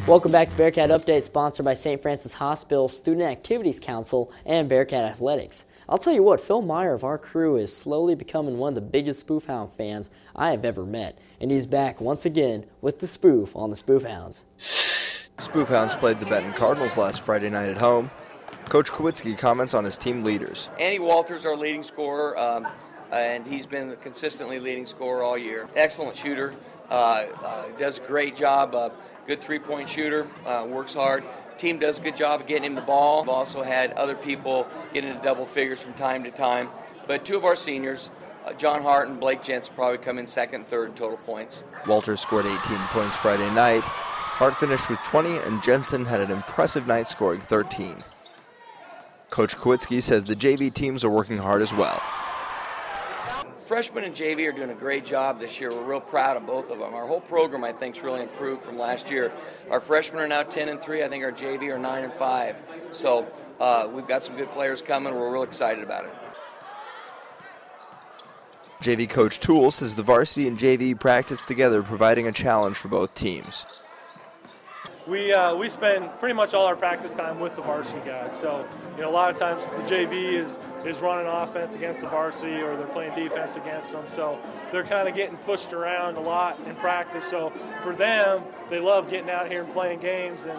Welcome back to Bearcat Update, sponsored by St. Francis Hospital Student Activities Council and Bearcat Athletics. I'll tell you what, Phil Meyer of our crew is slowly becoming one of the biggest Spoofhound fans I have ever met, and he's back once again with the spoof on the Spoofhounds. Spoofhounds played the Benton Cardinals last Friday night at home. Coach Kowitsky comments on his team leaders. Andy Walters, our leading scorer, and he's been a consistently leading scorer all year. Excellent shooter, does a great job. Good three-point shooter, works hard. Team does a good job of getting him the ball. We've also had other people get into double figures from time to time. But two of our seniors, John Hart and Blake Jensen, probably come in second and third in total points. Walters scored 18 points Friday night. Hart finished with 20, and Jensen had an impressive night scoring 13. Coach Kowitsky says the JV teams are working hard as well. Freshmen and JV are doing a great job this year. We're real proud of both of them. Our whole program, I think, is really improved from last year. Our freshmen are now 10-3. I think our JV are 9-5. So we've got some good players coming. We're real excited about it. JV coach Toole says the varsity and JV practice together, providing a challenge for both teams. We spend pretty much all our practice time with the varsity guys. So, a lot of times the JV is running offense against the varsity, or they're playing defense against them. So they're kind of getting pushed around a lot in practice. So for them, they love getting out here and playing games and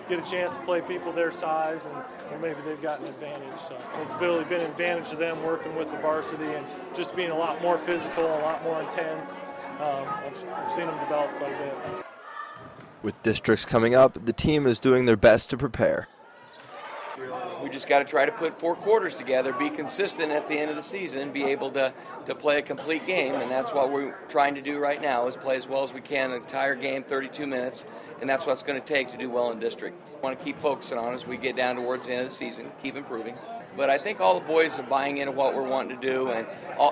get a chance to play people their size, or maybe they've got an advantage. So it's really been an advantage to them working with the varsity and just being a lot more physical, a lot more intense. I've seen them develop quite a bit. With districts coming up, the team is doing their best to prepare. We just got to try to put 4 quarters together, be consistent at the end of the season, be able to play a complete game, and that's what we're trying to do right now, is play as well as we can an entire game, 32 minutes, and that's what it's going to take to do well in district. We want to keep focusing on it as we get down towards the end of the season, keep improving. But I think all the boys are buying into what we're wanting to do, and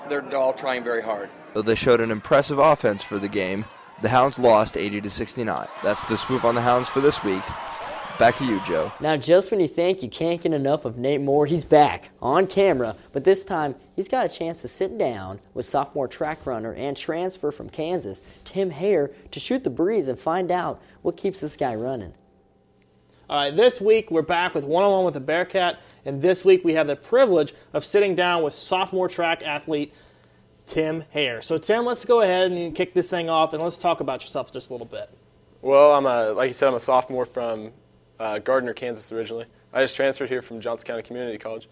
they're all trying very hard. Though they showed an impressive offense for the game, the Hounds lost 80-69. That's the Spoof on the Hounds for this week. Back to you, Joe. Now, just when you think you can't get enough of Nate Moore, he's back on camera, but this time he's got a chance to sit down with sophomore track runner and transfer from Kansas, Tim Hare, to shoot the breeze and find out what keeps this guy running. All right, this week we're back with one-on-one with the Bearcat, and this week we have the privilege of sitting down with sophomore track athlete Tim Hare. So, Tim, let's go ahead and kick this thing off, and let's talk about yourself just a little bit. Well, like you said, I'm a sophomore from Gardner, Kansas originally. I just transferred here from Johnson County Community College,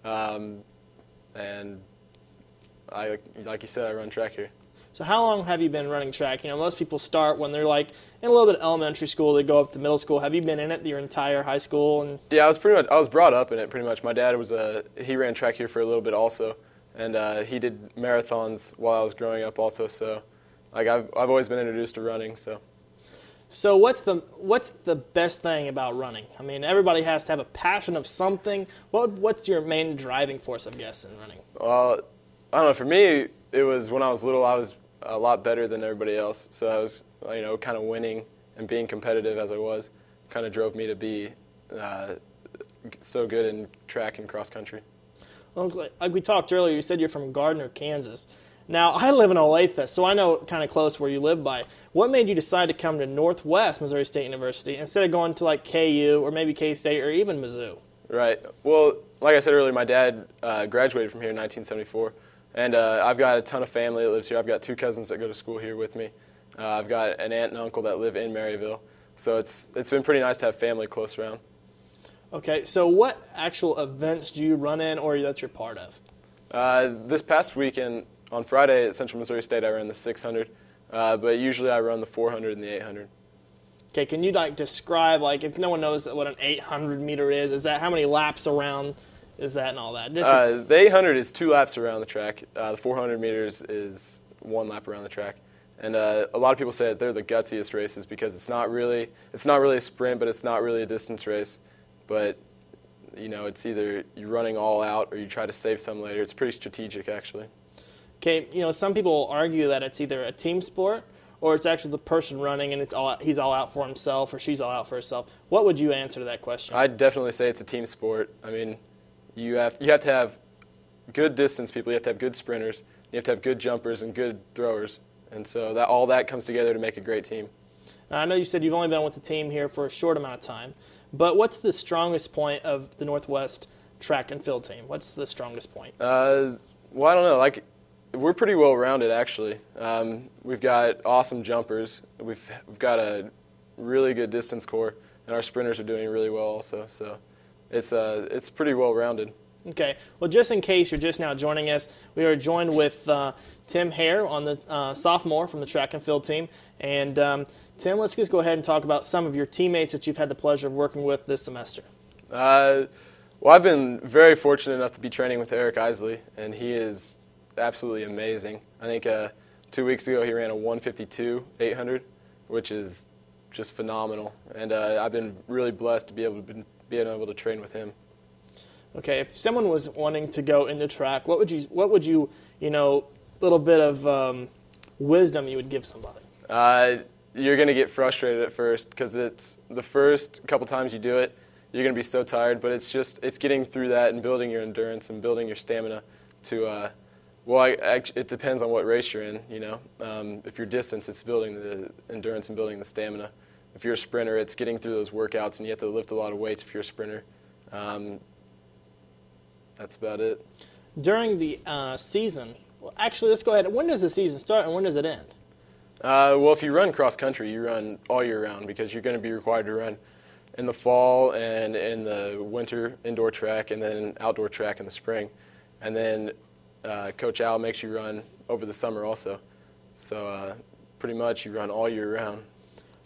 and like you said, I run track here. So how long have you been running track? Most people start when they're like in a little bit of elementary school, they go up to middle school. Have you been in it your entire high school? Yeah, I was brought up in it pretty much. My dad he ran track here for a little bit also. And he did marathons while I was growing up also, so I've always been introduced to running. So what's the best thing about running? I mean, everybody has to have a passion of something. What's your main driving force, I guess, in running? Well, I don't know. For me, it was when I was little, I was a lot better than everybody else. So I was, kind of winning and being competitive as I was, kind of drove me to be so good in track and cross country. Well, like we talked earlier, you said you're from Gardner, Kansas. Now, I live in Olathe, so I know kind of close where you live by. What made you decide to come to Northwest Missouri State University instead of going to like KU or maybe K-State or even Mizzou? Right. Well, like I said earlier, my dad graduated from here in 1974, and I've got a ton of family that lives here. I've got 2 cousins that go to school here with me. I've got an aunt and uncle that live in Maryville, so it's been pretty nice to have family close around. Okay, so what actual events do you run in or that you're part of? This past weekend, on Friday at Central Missouri State, I ran the 600, but usually I run the 400 and the 800. Okay, can you describe, if no one knows what an 800 meter is that how many laps around is that and all that? The 800 is 2 laps around the track. The 400 meters is 1 lap around the track. And a lot of people say that they're the gutsiest races because it's not really a sprint, but it's not really a distance race. But, it's either you're running all out or you try to save some later. It's pretty strategic, actually. Okay, some people argue that it's either a team sport or it's actually the person running and he's all out for himself or she's all out for herself. What would you answer to that question? I'd definitely say it's a team sport. I mean, you have to have good distance people. You have to have good sprinters. You have to have good jumpers and good throwers. And so all that comes together to make a great team. I know you said you've only been with the team here for a short amount of time, but what's the strongest point of the Northwest track and field team? What's the strongest point? Well, I don't know. Like, we're pretty well rounded, actually. We've got awesome jumpers. We've got a really good distance core, and our sprinters are doing really well also. So it's pretty well rounded. Okay. Well, just in case you're just now joining us, we are joined with Tim Hare, on the sophomore from the track and field team. And Tim, let's just go ahead and talk about some of your teammates that you've had the pleasure of working with this semester. Well, I've been very fortunate enough to be training with Eric Isley, and he is absolutely amazing. I think 2 weeks ago he ran a 152 800, which is just phenomenal. And I've been really blessed to be able to train with him. Okay, if someone was wanting to go into track, what would you little bit of wisdom you would give somebody? You're going to get frustrated at first because it's the first couple times you do it, you're going to be so tired, but it's getting through that and building your endurance and building your stamina to, it depends on what race you're in, If you're distance, it's building the endurance and building the stamina. If you're a sprinter, it's getting through those workouts, and you have to lift a lot of weights if you're a sprinter. That's about it. During the season, well, actually, let's go ahead. When does the season start and when does it end? Well, if you run cross country, you run all year round because you're going to be required to run in the fall and in the winter indoor track and then outdoor track in the spring. And then Coach Al makes you run over the summer also. So pretty much you run all year round.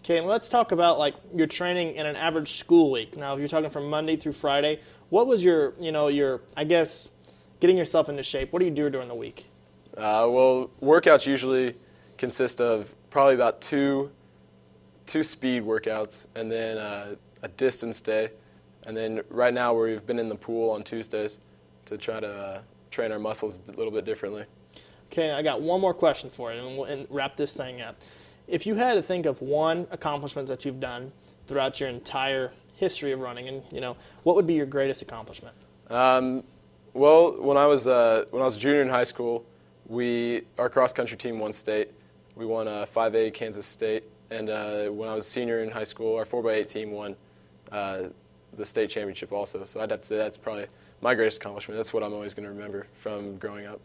Okay, and let's talk about like your training in an average school week. Now, if you're talking from Monday through Friday, what was your I guess, getting yourself into shape? What do you do during the week? Well, workouts usually consist of probably about two speed workouts and then a distance day. And then right now we've been in the pool on Tuesdays to try to train our muscles a little bit differently. Okay, I got one more question for you, and we'll wrap this thing up. If you had to think of one accomplishment that you've done throughout your entire history of running, and what would be your greatest accomplishment? Well, when I was a junior in high school, our cross country team won state. We won 5A Kansas State, and when I was a senior in high school, our 4x8 team won the state championship also. So I'd have to say that's probably my greatest accomplishment. That's what I'm always going to remember from growing up.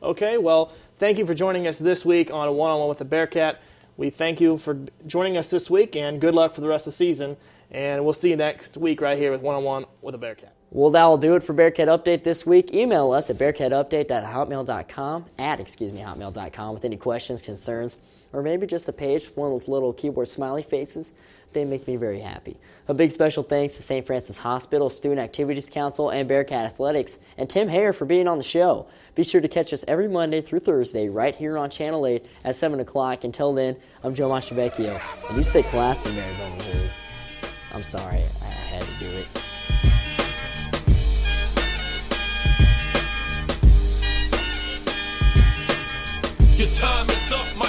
Okay, well, thank you for joining us this week on a one-on-one with the Bearcat. We thank you for joining us this week, and good luck for the rest of the season. And we'll see you next week right here with one-on-one with a Bearcat. Well, that will do it for Bearcat Update this week. Email us at bearcatupdate@hotmail.com with any questions, concerns, or maybe just a page, one of those little keyboard smiley faces. They make me very happy. A big special thanks to St. Francis Hospital, Student Activities Council, and Bearcat Athletics, and Tim Hare for being on the show. Be sure to catch us every Monday through Thursday right here on Channel 8 at 7 o'clock. Until then, I'm Joe Mastavecchio, and you stay classy, Maryville, Missouri. I'm sorry, I had to do it. Your time is up, my